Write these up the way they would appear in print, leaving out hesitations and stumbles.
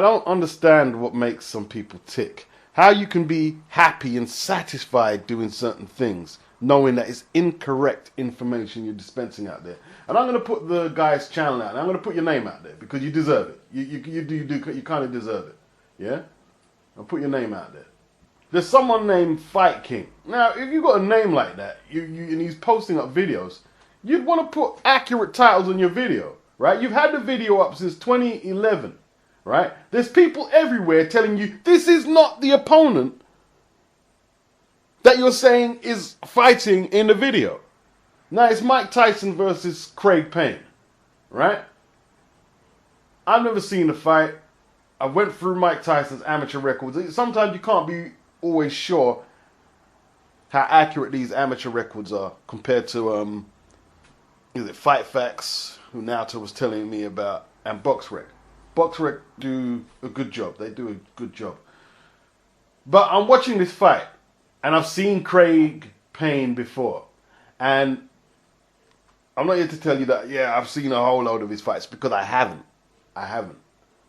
I don't understand what makes some people tick. How you can be happy and satisfied doing certain things, knowing that it's incorrect information you're dispensing out there. And I'm going to put the guy's channel out, and I'm going to put your name out there because you deserve it. You kind of deserve it. Yeah? I'll put your name out there. There's someone named Fight King. Now, if you've got a name like that, and he's posting up videos, you'd want to put accurate titles on your video, right? You've had the video up since 2011. Right? There's people everywhere telling you this is not the opponent that you're saying is fighting in the video. Now it's Mike Tyson versus Craig Payne. Right? I've never seen the fight. I went through Mike Tyson's amateur records. Sometimes you can't be always sure how accurate these amateur records are compared to is it Fight Facts, who Nauta was telling me about, and BoxRec. BoxRec do a good job. They do a good job. But I'm watching this fight, and I've seen Craig Payne before. And I'm not here to tell you that, yeah, I've seen a whole load of his fights, because I haven't. I haven't.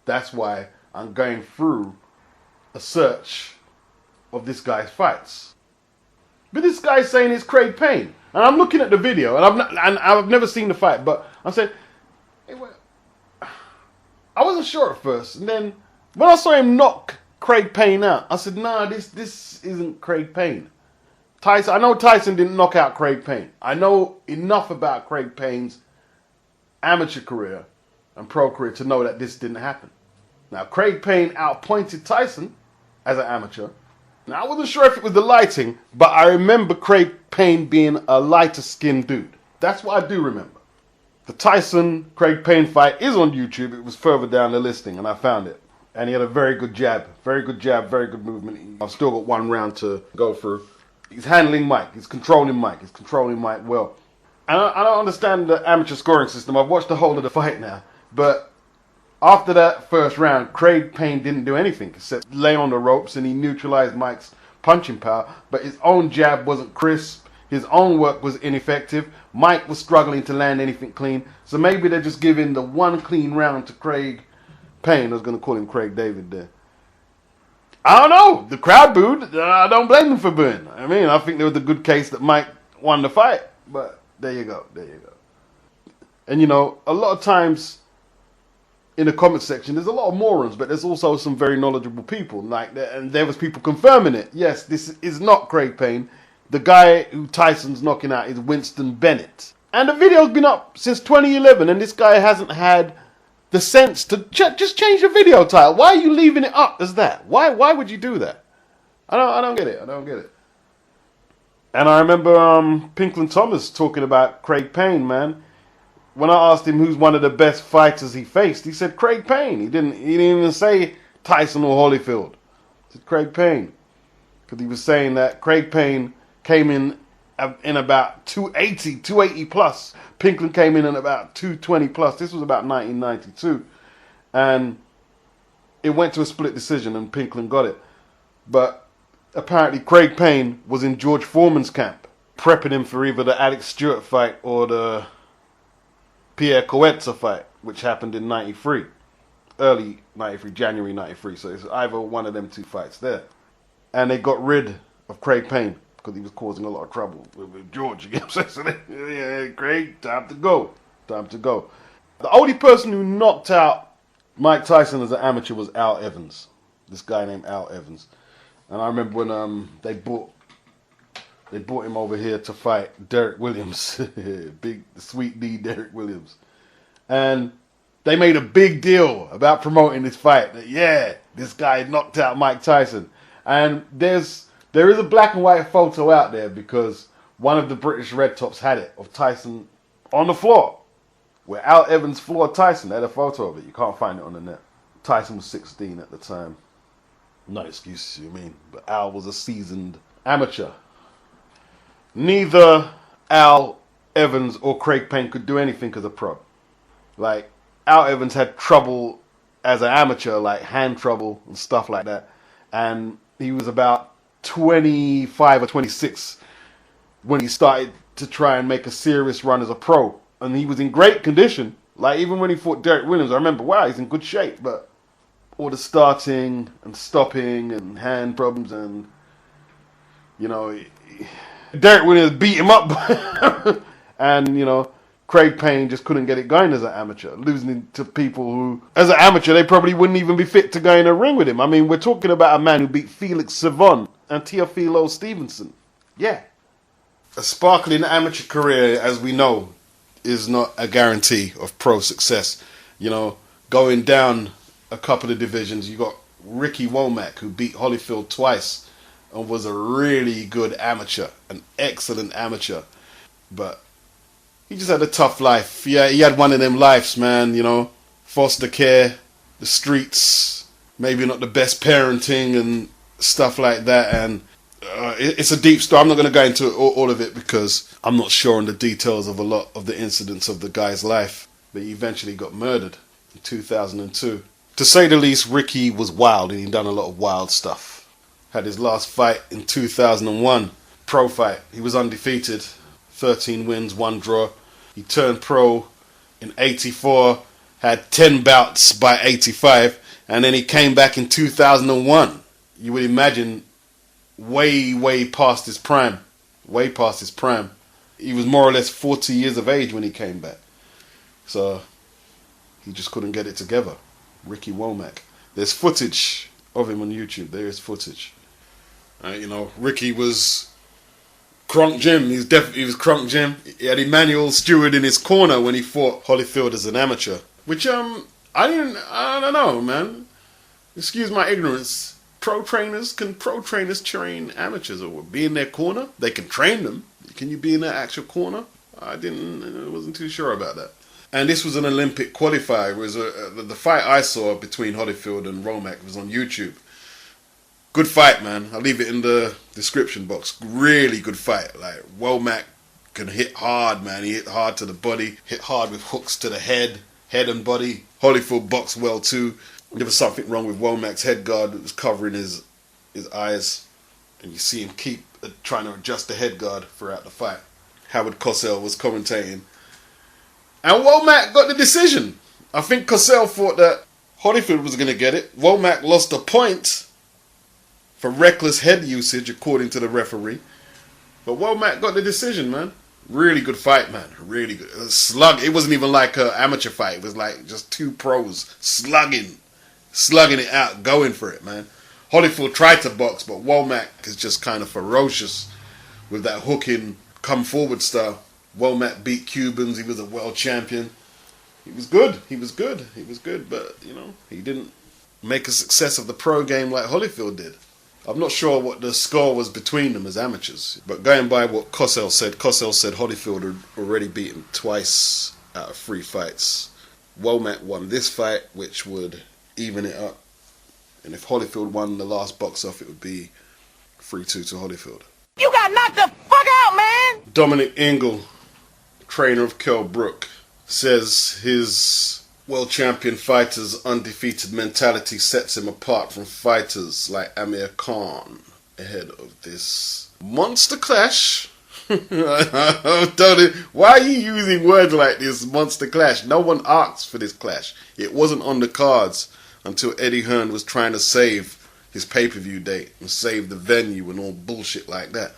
That's why I'm going through a search of this guy's fights. But this guy's saying it's Craig Payne. And I'm looking at the video, and I've never seen the fight, but I'm saying, hey, well, I wasn't sure at first, and then when I saw him knock Craig Payne out, I said, nah, this isn't Craig Payne. Tyson, I know Tyson didn't knock out Craig Payne. I know enough about Craig Payne's amateur career and pro career to know that this didn't happen. Now, Craig Payne outpointed Tyson as an amateur. Now, I wasn't sure if it was the lighting, but I remember Craig Payne being a lighter skinned dude. That's what I do remember. The Tyson-Craig Payne fight is on YouTube. It was further down the listing, and I found it. And he had a very good jab. Very good jab, very good movement. I've still got one round to go through. He's handling Mike. He's controlling Mike. He's controlling Mike well. And I don't understand the amateur scoring system. I've watched the whole of the fight now. But after that first round, Craig Payne didn't do anything except lay on the ropes, and he neutralized Mike's punching power. But his own jab wasn't crisp. His own work was ineffective. Mike was struggling to land anything clean. So maybe they're just giving the one clean round to Craig Payne. I was going to call him Craig David there. I don't know. The crowd booed. I don't blame them for booing. I mean, I think there was a good case that Mike won the fight. But there you go. There you go. And, you know, a lot of times in the comment section, there's a lot of morons, but there's also some very knowledgeable people. And there was people confirming it. Yes, this is not Craig Payne. The guy who Tyson's knocking out is Winston Bennett. And the video's been up since 2011, and this guy hasn't had the sense to just change the video title. Why are you leaving it up as that? Why would you do that? I don't get it. I don't get it. And I remember Pinklin Thomas talking about Craig Payne, man. When I asked him who's one of the best fighters he faced, he said Craig Payne. He didn't even say Tyson or Holyfield. He said Craig Payne. Because he was saying that Craig Payne came in about 280 plus. Pinklin came in at about 220 plus. This was about 1992. And it went to a split decision and Pinklin got it. But apparently Craig Payne was in George Foreman's camp, prepping him for either the Alex Stewart fight or the Pierre Coetza fight, which happened in 93. Early 93, January 93. So it's either one of them two fights there. And they got rid of Craig Payne because he was causing a lot of trouble with George. You know what I'm saying? So yeah, Craig, time to go. Time to go. The only person who knocked out Mike Tyson as an amateur was Al Evans. This guy named Al Evans. And I remember when they brought him over here to fight Derek Williams. Big, sweet D Derek Williams. And they made a big deal about promoting this fight. That, yeah, this guy knocked out Mike Tyson. And there is a black and white photo out there because one of the British Red Tops had it of Tyson on the floor. Where Al Evans floored Tyson. They had a photo of it. You can't find it on the net. Tyson was 16 at the time. No excuses, you mean. But Al was a seasoned amateur. Neither Al Evans or Craig Payne could do anything as a pro. Like, Al Evans had trouble as an amateur, like hand trouble and stuff like that. And he was about 25 or 26 when he started to try and make a serious run as a pro. And he was in great condition. Like, even when he fought Derek Williams, I remember, wow, he's in good shape. But all the starting and stopping and hand problems, and you know, Derek Williams beat him up, and you know, Craig Payne just couldn't get it going as an amateur, losing to people who, as an amateur, they probably wouldn't even be fit to go in a ring with him. I mean, we're talking about a man who beat Felix Savon and Teofilo Stevenson. Yeah. A sparkling amateur career, as we know, is not a guarantee of pro success. You know, going down a couple of divisions, you got Ricky Womack, who beat Holyfield twice and was a really good amateur, an excellent amateur. But he just had a tough life. Yeah, he had one of them lives, man, you know, foster care, the streets, maybe not the best parenting and stuff like that. And it's a deep story. I'm not going to go into all of it because I'm not sure on the details of a lot of the incidents of the guy's life. But he eventually got murdered in 2002. To say the least, Ricky was wild, and he'd done a lot of wild stuff. Had his last fight in 2001, pro fight. He was undefeated, 13 wins, 1 draw. He turned pro in 84, had 10 bouts by 85, and then he came back in 2001. You would imagine way past his prime. Way past his prime. He was more or less 40 years of age when he came back. So he just couldn't get it together. Ricky Womack. There's footage of him on YouTube. There is footage. You know, Ricky was Crunk Jim. He was Crunk Jim. He had Emmanuel Stewart in his corner when he fought Holyfield as an amateur. Which I don't know, man. Excuse my ignorance. Can pro trainers train amateurs or be in their corner? They can train them. Can you be in their actual corner? I wasn't too sure about that. And this was an Olympic qualifier. It was the fight I saw between Holyfield and Womack was on YouTube. Good fight, man. I'll leave it in the description box. Really good fight. Like, Womack can hit hard, man. He hit hard to the body, hit hard with hooks to the head and body. Holyfield boxed well too. There was something wrong with Womack's head guard that was covering his eyes. And you see him keep trying to adjust the head guard throughout the fight. Howard Cosell was commentating. And Womack got the decision. I think Cosell thought that Holyfield was going to get it. Womack lost a point for reckless head usage, according to the referee. But Womack got the decision, man. Really good fight, man. Really good. It wasn't even like an amateur fight. It was like just two pros slugging it out, going for it, man. Holyfield tried to box, but Womack is just kind of ferocious with that hooking, come forward style. Womack beat Cubans. He was a world champion. He was good, but, you know, he didn't make a success of the pro game like Holyfield did. I'm not sure what the score was between them as amateurs, but going by what Cosell said Holyfield had already beaten twice out of 3 fights. Womack won this fight, which would even it up. And if Holyfield won the last box off, it would be 3-2 to Holyfield. You got knocked the fuck out, man! Dominic Ingle, trainer of Kell Brook, says his world champion fighter's undefeated mentality sets him apart from fighters like Amir Khan ahead of this monster clash. Why are you using words like this, monster clash? No one asked for this clash. It wasn't on the cards until Eddie Hearn was trying to save his pay-per-view date and save the venue and all bullshit like that.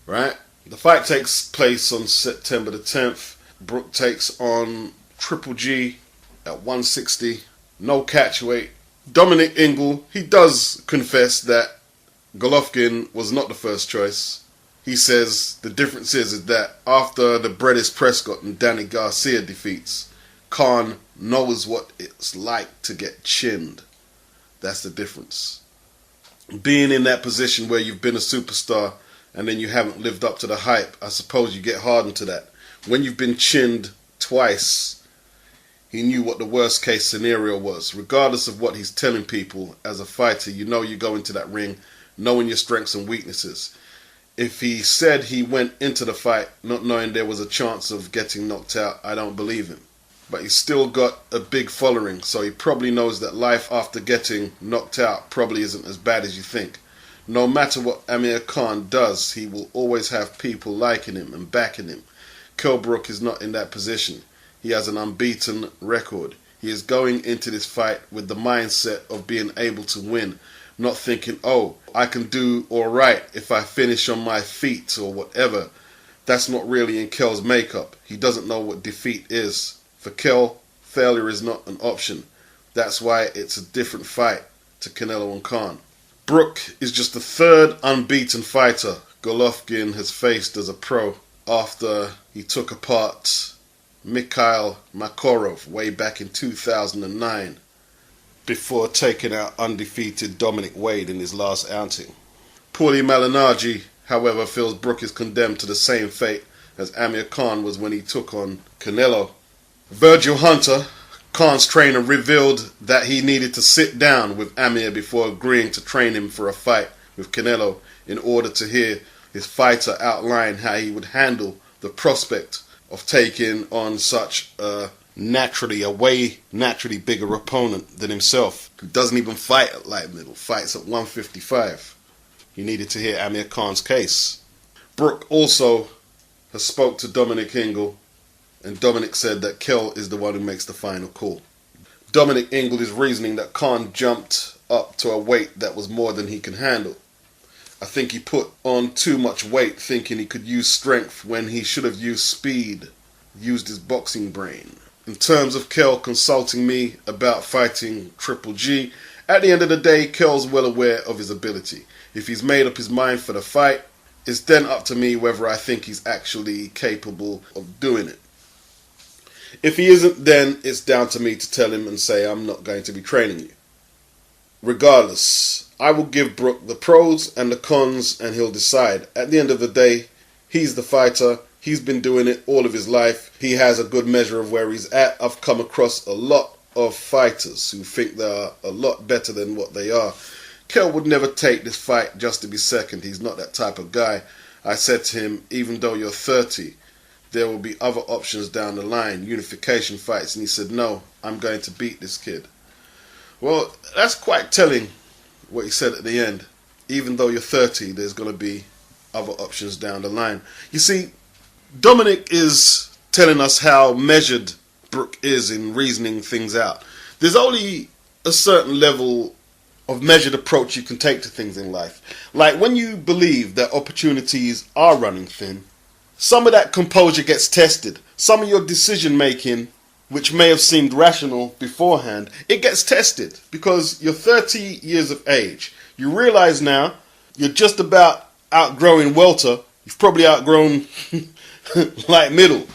Right? The fight takes place on September the 10th. Brook takes on Triple G at 160. No catch weight. Dominic Ingle, he does confess that Golovkin was not the first choice. He says the difference is that after the Bredis Prescott and Danny Garcia defeats, Khan knows what it's like to get chinned. That's the difference. Being in that position where you've been a superstar and then you haven't lived up to the hype, I suppose you get hardened to that. When you've been chinned twice, he knew what the worst case scenario was. Regardless of what he's telling people, as a fighter, you know you go into that ring knowing your strengths and weaknesses. If he said he went into the fight not knowing there was a chance of getting knocked out, I don't believe him. But he's still got a big following, so he probably knows that life after getting knocked out probably isn't as bad as you think. No matter what Amir Khan does, he will always have people liking him and backing him. Kell Brook is not in that position. He has an unbeaten record. He is going into this fight with the mindset of being able to win, not thinking, oh, I can do alright if I finish on my feet or whatever. That's not really in Kell's makeup. He doesn't know what defeat is. For Kell, failure is not an option. That's why it's a different fight to Canelo and Khan. Brook is just the third unbeaten fighter Golovkin has faced as a pro after he took apart Mikhail Makarov way back in 2009 before taking out undefeated Dominic in his last outing. Paulie Malignaggi, however, feels Brook is condemned to the same fate as Amir Khan was when he took on Canelo. Virgil Hunter, Khan's trainer, revealed that he needed to sit down with Amir before agreeing to train him for a fight with Canelo in order to hear his fighter outline how he would handle the prospect of taking on such a way naturally bigger opponent than himself, who doesn't even fight at light middle, fights at 155. He needed to hear Amir Khan's case. Brook also has spoke to Dominic, and Dominic said that Kell is the one who makes the final call. Dominic is reasoning that Khan jumped up to a weight that was more than he can handle. I think he put on too much weight thinking he could use strength when he should have used speed, used his boxing brain. In terms of Kell consulting me about fighting Triple G, at the end of the day, Kell's well aware of his ability. If he's made up his mind for the fight, it's then up to me whether I think he's actually capable of doing it. If he isn't, then it's down to me to tell him and say I'm not going to be training you. Regardless, I will give Brook the pros and the cons and he'll decide. At the end of the day, he's the fighter. He's been doing it all of his life. He has a good measure of where he's at. I've come across a lot of fighters who think they are a lot better than what they are. Kell would never take this fight just to be second. He's not that type of guy. I said to him, even though you're 30, there will be other options down the line, unification fights. And he said, no, I'm going to beat this kid. Well, that's quite telling what he said at the end. Even though you're 30, there's going to be other options down the line. You see, Dominic is telling us how measured Brook is in reasoning things out. There's only a certain level of measured approach you can take to things in life. Like when you believe that opportunities are running thin, some of that composure gets tested. Some of your decision making, which may have seemed rational beforehand, it gets tested because you're 30 years of age. You realize now you're just about outgrowing welter. You've probably outgrown light middle,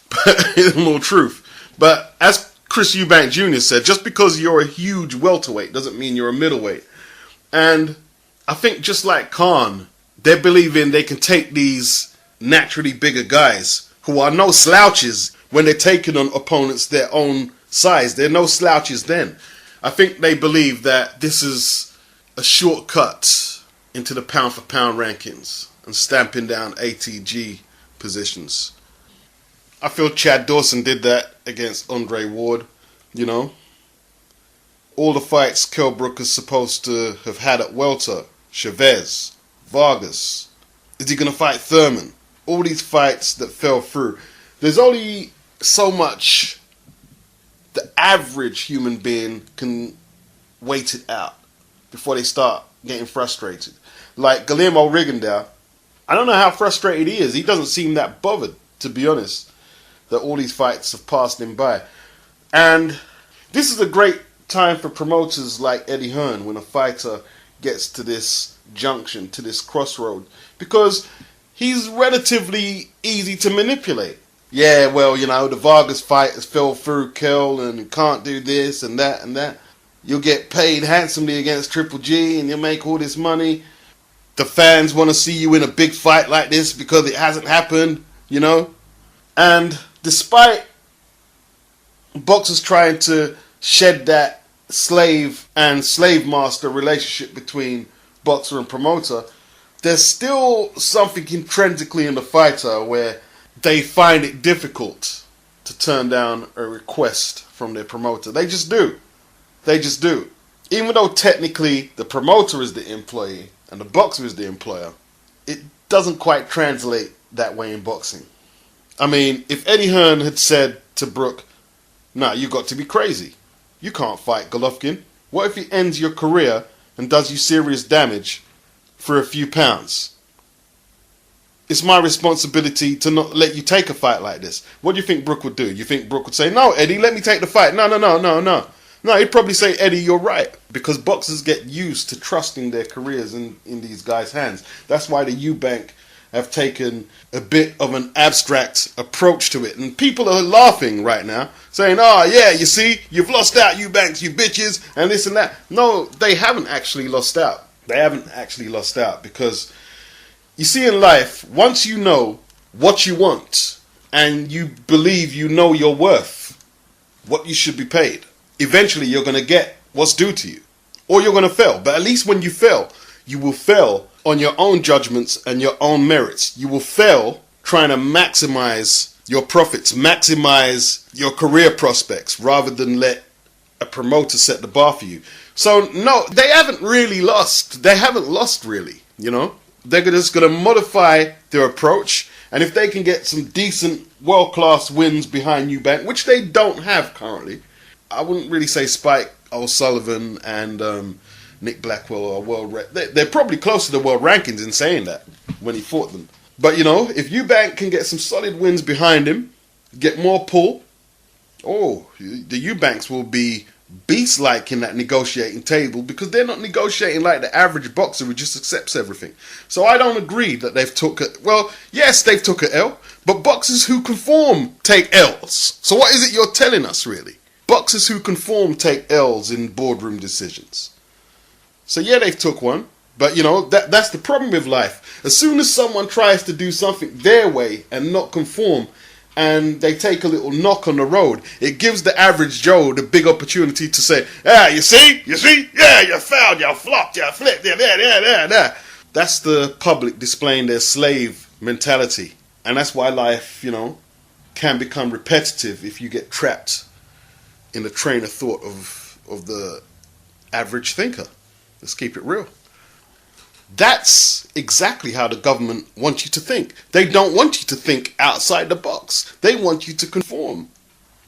but in all truth. But as Chris Eubank Jr. said, just because you're a huge welterweight doesn't mean you're a middleweight. And I think just like Khan, they believe in they can take these naturally bigger guys who are no slouches when they're taking on opponents their own size. They're no slouches then. I think they believe that this is a shortcut into the pound for pound rankings and stamping down ATG positions. I feel Chad Dawson did that against Andre Ward, you know. All the fights Kell Brook is supposed to have had at welter, Chavez, Vargas. Is he going to fight Thurman? All these fights that fell through. There's only so much the average human being can wait it out before they start getting frustrated. Like Guillermo Rigondeaux, I don't know how frustrated he is. He doesn't seem that bothered, to be honest, that all these fights have passed him by. And this is a great time for promoters like Eddie Hearn when a fighter gets to this junction, to this crossroad, because he's relatively easy to manipulate. Yeah, well, you know, the Vargas fight has fell through, Kell, and can't do this and that and that. You'll get paid handsomely against Triple G and you'll make all this money. The fans want to see you in a big fight like this because it hasn't happened, you know. And despite boxers trying to shed that slave and slave master relationship between boxer and promoter, there's still something intrinsically in the fighter where they find it difficult to turn down a request from their promoter. They just do. They just do. Even though technically the promoter is the employee and the boxer is the employer, it doesn't quite translate that way in boxing. I mean, if Eddie Hearn had said to Brook, Nah, you got to be crazy. You can't fight Golovkin. What if he ends your career and does you serious damage for a few pounds? It's my responsibility to not let you take a fight like this. What do you think Brook would do? You think Brook would say, no, Eddie, let me take the fight. No. No, he'd probably say, Eddie, you're right. Because boxers get used to trusting their careers in these guys' hands. That's why the Eubank have taken a bit of an abstract approach to it. And people are laughing right now, saying, oh, yeah, you see, you've lost out, Eubanks, you bitches, and this and that. No, they haven't actually lost out. They haven't actually lost out because, you see, in life, once you know what you want and you believe you know your worth, what you should be paid, eventually you're going to get what's due to you. Or you're going to fail. But at least when you fail, you will fail on your own judgments and your own merits. You will fail trying to maximize your profits, maximize your career prospects, rather than let a promoter set the bar for you. So, no, they haven't really lost. They haven't lost, really, you know. They're just going to modify their approach. And if they can get some decent, world-class wins behind Eubank, which they don't have currently, I wouldn't really say Spike O'Sullivan and Nick Blackwell are they're probably close to the world rankings in saying that when he fought them. But, you know, if Eubank can get some solid wins behind him, get more pull, the Eubanks will be beast-like in that negotiating table, because they're not negotiating like the average boxer who just accepts everything. So I don't agree that they've took it. Well, yes, they've took an L, but boxers who conform take L's. So what is it you're telling us, really? Boxers who conform take L's in boardroom decisions. So yeah, they've took one, but you know, that's the problem with life. As soon as someone tries to do something their way and not conform, and they take a little knock on the road, it gives the average Joe the big opportunity to say, you see, yeah, you failed, you flopped, you flipped, yeah. That's the public displaying their slave mentality. And that's why life, you know, can become repetitive if you get trapped in the train of thought of the average thinker. Let's keep it real. That's exactly how the government wants you to think. They don't want you to think outside the box. They want you to conform.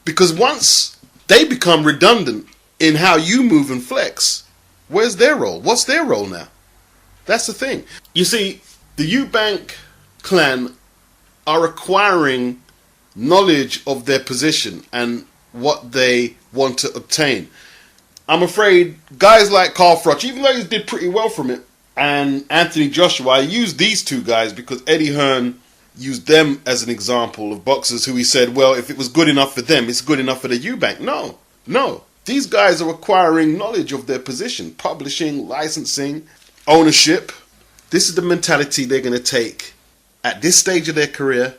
Because once they become redundant in how you move and flex, where's their role? What's their role now? That's the thing. You see, the Eubank clan are acquiring knowledge of their position and what they want to obtain. I'm afraid guys like Carl Froch, even though he did pretty well from it, and Anthony Joshua, I use these two guys because Eddie Hearn used them as an example of boxers who he said, well, if it was good enough for them, it's good enough for the Eubank. No. These guys are acquiring knowledge of their position, publishing, licensing, ownership. This is the mentality they're going to take at this stage of their career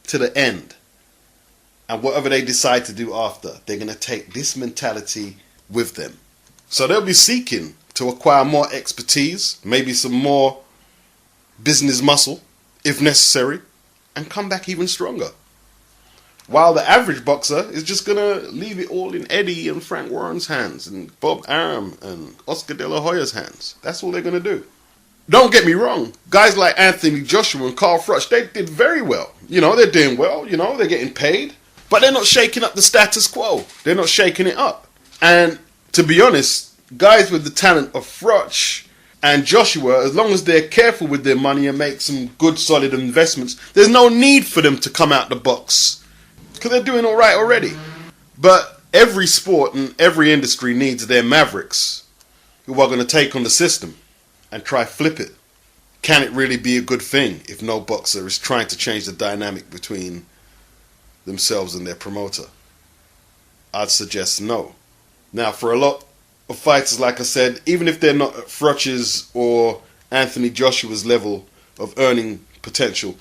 to the end. And whatever they decide to do after, they're going to take this mentality with them. So they'll be seeking to acquire more expertise, maybe some more business muscle, if necessary, and come back even stronger. While the average boxer is just going to leave it all in Eddie and Frank Warren's hands, and Bob Arum and Oscar De La Hoya's hands. That's all they're going to do. Don't get me wrong, guys like Anthony Joshua and Carl Froch, they did very well. You know, they're doing well, you know, they're getting paid, but they're not shaking up the status quo. They're not shaking it up. And to be honest, guys with the talent of Froch and Joshua, as long as they're careful with their money and make some good solid investments, there's no need for them to come out the box, because they're doing all right already. But every sport and every industry needs their mavericks who are going to take on the system and try flip it. Can it really be a good thing if no boxer is trying to change the dynamic between themselves and their promoter? I'd suggest no. Now, for a lot of fighters, like I said, even if they're not at Froch's or Anthony Joshua's level of earning potential,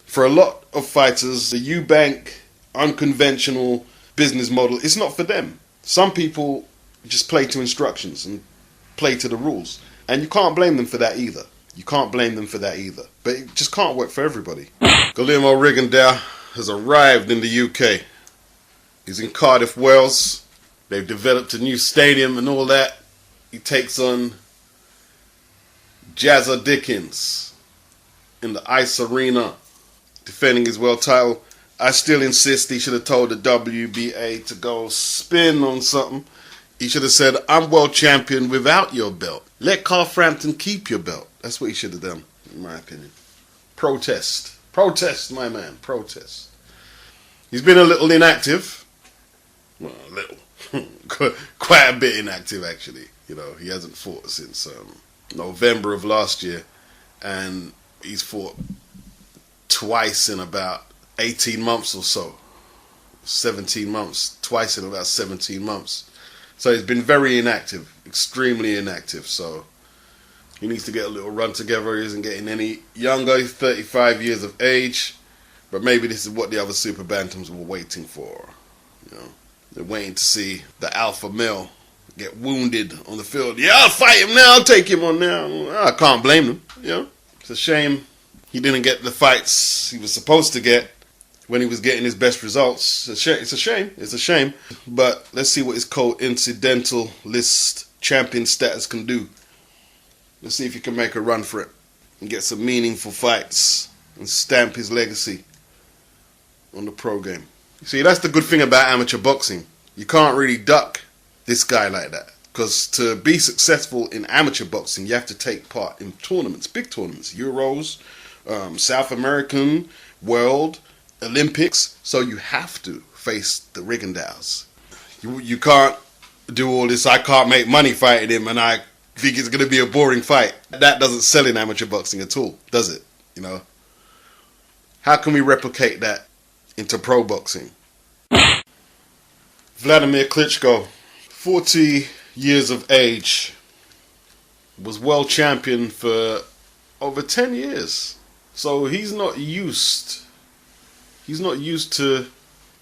for a lot of fighters, the Eubank unconventional business model is not for them. Some people just play to instructions and play to the rules, and you can't blame them for that either. But it just can't work for everybody. Guillermo Rigondeaux has arrived in the UK. He's in Cardiff, Wales. They've developed a new stadium and all that. He takes on Jazza Dickens in the Ice Arena, defending his world title. I still insist he should have told the WBA to go spin on something. He should have said, I'm world champion without your belt. Let Carl Frampton keep your belt. That's what he should have done, in my opinion. Protest. Protest, my man. Protest. He's been a little inactive. Well, a little. Quite a bit inactive, actually. You know, he hasn't fought since November of last year. And he's fought twice in about 18 months or so. 17 months. Twice in about 17 months. So he's been very inactive. Extremely inactive. So he needs to get a little run together. He isn't getting any younger. He's 35 years of age. But maybe this is what the other super bantams were waiting for. You know, they're waiting to see the alpha male get wounded on the field. Yeah, I'll fight him now. I'll take him on now. I can't blame them. You know, it's a shame he didn't get the fights he was supposed to get when he was getting his best results. It's a shame. It's a shame. But let's see what his coincidental list champion status can do. Let's see if he can make a run for it and get some meaningful fights and stamp his legacy on the pro game. See, that's the good thing about amateur boxing. You can't really duck this guy like that. Because to be successful in amateur boxing, you have to take part in tournaments, big tournaments, Euros, South American, World, Olympics. So you have to face the Rigondeaux. You can't do all this, I can't make money fighting him and I think it's going to be a boring fight. That doesn't sell in amateur boxing at all, does it? You know? How can we replicate that into pro boxing? Vladimir Klitschko, 40 years of age, was world champion for over 10 years. So he's not used to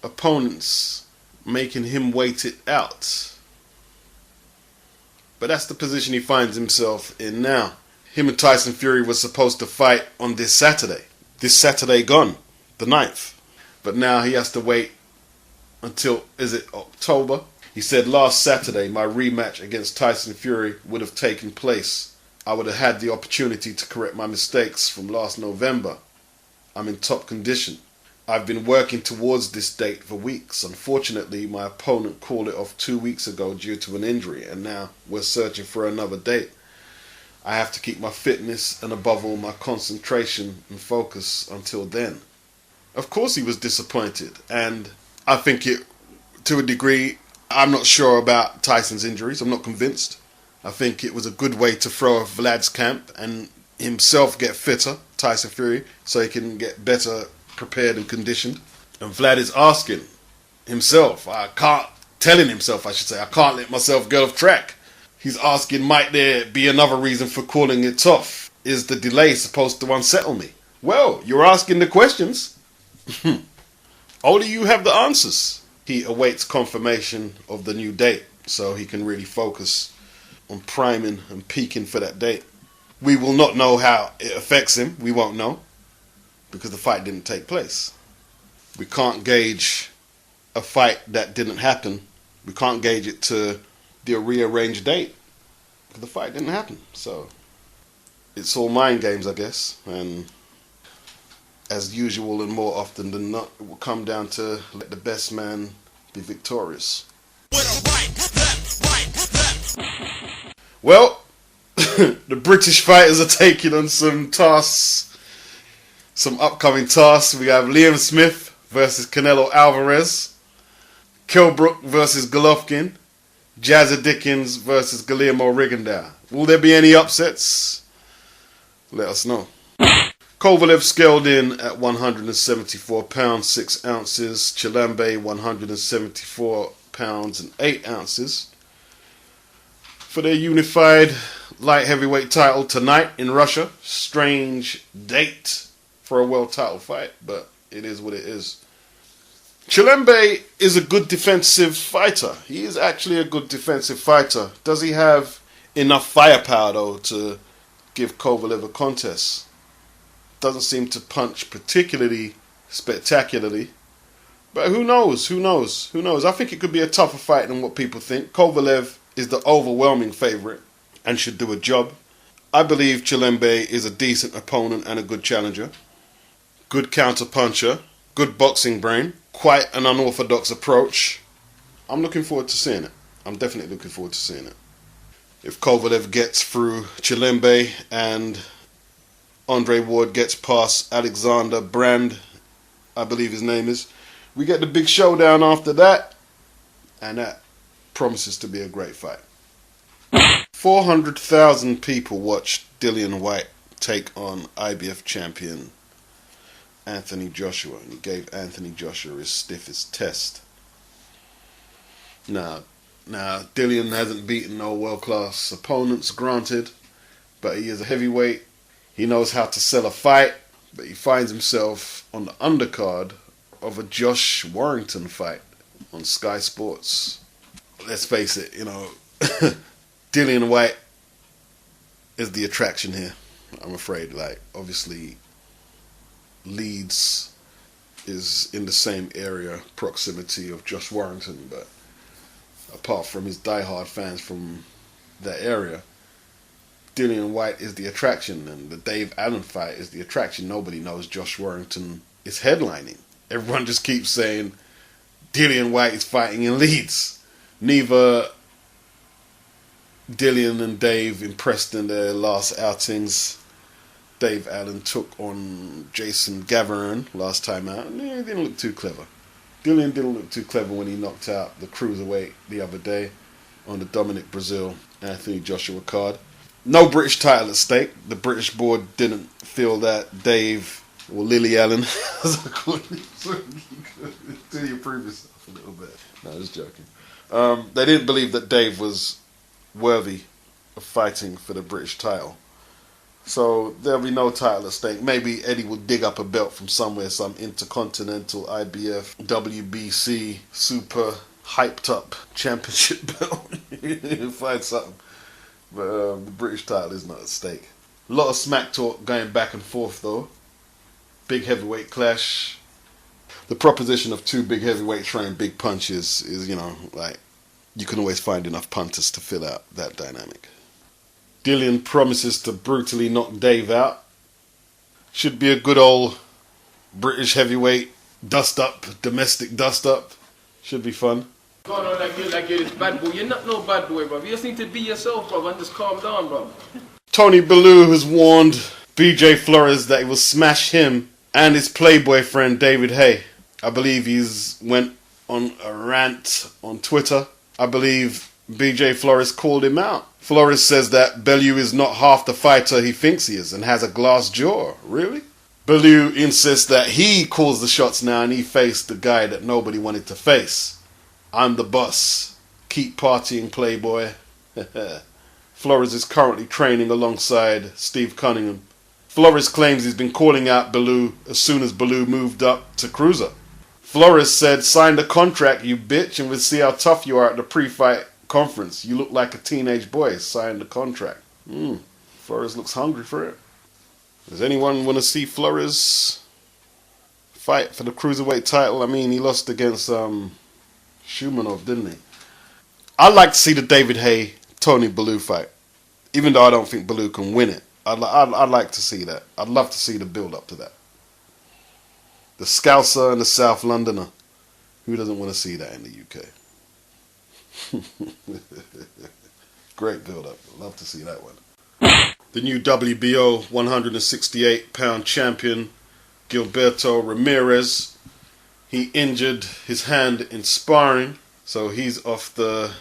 opponents making him wait it out. But that's the position he finds himself in now. Him and Tyson Fury were supposed to fight on this Saturday. This Saturday gone, the 9th. But now he has to wait until, is it October? He said last Saturday my rematch against Tyson Fury would have taken place. I would have had the opportunity to correct my mistakes from last November. I'm in top condition. I've been working towards this date for weeks. Unfortunately, my opponent called it off 2 weeks ago due to an injury, and now we're searching for another date. I have to keep my fitness and above all my concentration and focus until then. Of course he was disappointed, and I think it, to a degree, I'm not sure about Tyson's injuries. I'm not convinced. I think it was a good way to throw off Vlad's camp and himself get fitter, Tyson Fury, so he can get better prepared and conditioned. And Vlad is asking himself, I can't let myself get off track. He's asking, might there be another reason for calling it tough? Is the delay supposed to unsettle me? Well, you're asking the questions. Only you have the answers. He awaits confirmation of the new date so he can really focus on priming and peaking for that date. We will not know how it affects him. We won't know because the fight didn't take place. We can't gauge a fight that didn't happen. We can't gauge it to the rearranged date because the fight didn't happen. So it's all mind games, I guess. And as usual and more often than not, it will come down to let the best man be victorious. Well, the British fighters are taking on some tasks, some upcoming tasks. We have Liam Smith versus Canelo Alvarez, Kell Brook versus Golovkin, Jazza Dickens versus Guillermo Rigondeaux. Will there be any upsets? Let us know. Kovalev scaled in at 174 pounds 6 ounces. Chilambe 174 pounds and 8 ounces. For their unified light heavyweight title tonight in Russia. Strange date for a world title fight, but it is what it is. Chilambe is a good defensive fighter. He is actually a good defensive fighter. Does he have enough firepower though to give Kovalev a contest? Doesn't seem to punch particularly spectacularly. But who knows? Who knows? Who knows? I think it could be a tougher fight than what people think. Kovalev is the overwhelming favourite and should do a job. I believe Chilambe is a decent opponent and a good challenger. Good counter puncher. Good boxing brain. Quite an unorthodox approach. I'm looking forward to seeing it. I'm definitely looking forward to seeing it. If Kovalev gets through Chilembe and Andre Ward gets past Alexander Brand, I believe his name is, we get the big showdown after that, and that promises to be a great fight. 400,000 people watched Dillian Whyte take on IBF champion Anthony Joshua, and he gave Anthony Joshua his stiffest test. Now, Dillian hasn't beaten no world-class opponents, granted, but he is a heavyweight. He knows how to sell a fight, but he finds himself on the undercard of a Josh Warrington fight on Sky Sports. Let's face it, Dillian Whyte is the attraction here, I'm afraid. Obviously, Leeds is in the same area, proximity of Josh Warrington, but apart from his diehard fans from that area, Dillian Whyte is the attraction, and the Dave Allen fight is the attraction. Nobody knows Josh Warrington is headlining. Everyone just keeps saying Dillian Whyte is fighting in Leeds. Neither Dillian and Dave impressed in their last outings. Dave Allen took on Jason Gavern last time out, and he didn't look too clever. Dillian didn't look too clever when he knocked out the cruiserweight the other day on the Dominic Breazeale Anthony Joshua card. No British title at stake. The British board didn't feel that Dave, or Lily Allen, as I call it, till you prove yourself a little bit. No, just joking. They didn't believe that Dave was worthy of fighting for the British title. So there'll be no title at stake. Maybe Eddie will dig up a belt from somewhere, some Intercontinental, IBF, WBC, super hyped up championship belt. He'll find something. But the British title is not at stake. A lot of smack talk going back and forth though. Big heavyweight clash. The proposition of two big heavyweights throwing big punches is, you can always find enough punters to fill out that dynamic. Dillian promises to brutally knock Dave out. Should be a good old British heavyweight dust-up, domestic dust-up. Should be fun. Going on like you're this bad boy. You're not no bad boy, bro. You just need to be yourself, bro, and just calm down, bro. Tony Bellew has warned BJ Flores that he will smash him and his playboy friend David Haye. I believe he's went on a rant on Twitter. I believe BJ Flores called him out. Flores says that Bellew is not half the fighter he thinks he is and has a glass jaw. Really? Bellew insists that he calls the shots now and he faced the guy that nobody wanted to face. I'm the boss. Keep partying, playboy. Flores is currently training alongside Steve Cunningham. Flores claims he's been calling out Bellew as soon as Bellew moved up to cruiser. Flores said, "Sign the contract, you bitch, and we'll see how tough you are at the pre-fight conference. You look like a teenage boy. Sign the contract." Flores looks hungry for it. Does anyone want to see Flores fight for the cruiserweight title? I mean, he lost against Shumanov, didn't he? I'd like to see the David Haye Tony Bellew fight, even though I don't think Bellew can win it. I'd like to see that. I'd love to see the build up to that. The Scouser and the South Londoner. Who doesn't want to see that in the UK? Great build up. I'd love to see that one. The new WBO 168-pound champion Gilberto Ramirez. He injured his hand in sparring, so he's off the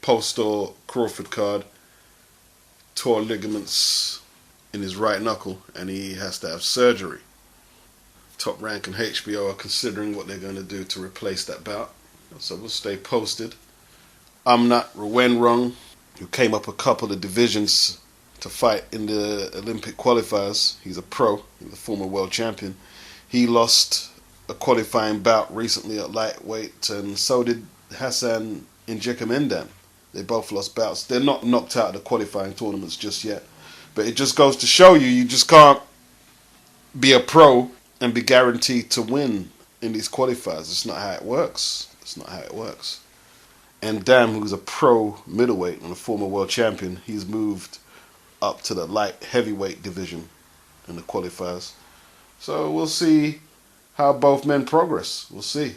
Postal Crawford card. Tore ligaments in his right knuckle, and he has to have surgery. Top Rank and HBO are considering what they're going to do to replace that bout, so we'll stay posted. Amnat Ruwenrung, who came up a couple of divisions to fight in the Olympic qualifiers. He's a pro, he's a former world champion. He lost a qualifying bout recently at lightweight, and so did Hassan Njekamendam. They both lost bouts. They're not knocked out of the qualifying tournaments just yet. But it just goes to show you just can't be a pro and be guaranteed to win in these qualifiers. It's not how it works. It's not how it works. And Dam, who's a pro middleweight and a former world champion, he's moved up to the light heavyweight division in the qualifiers. So we'll see how both men progress. We'll see.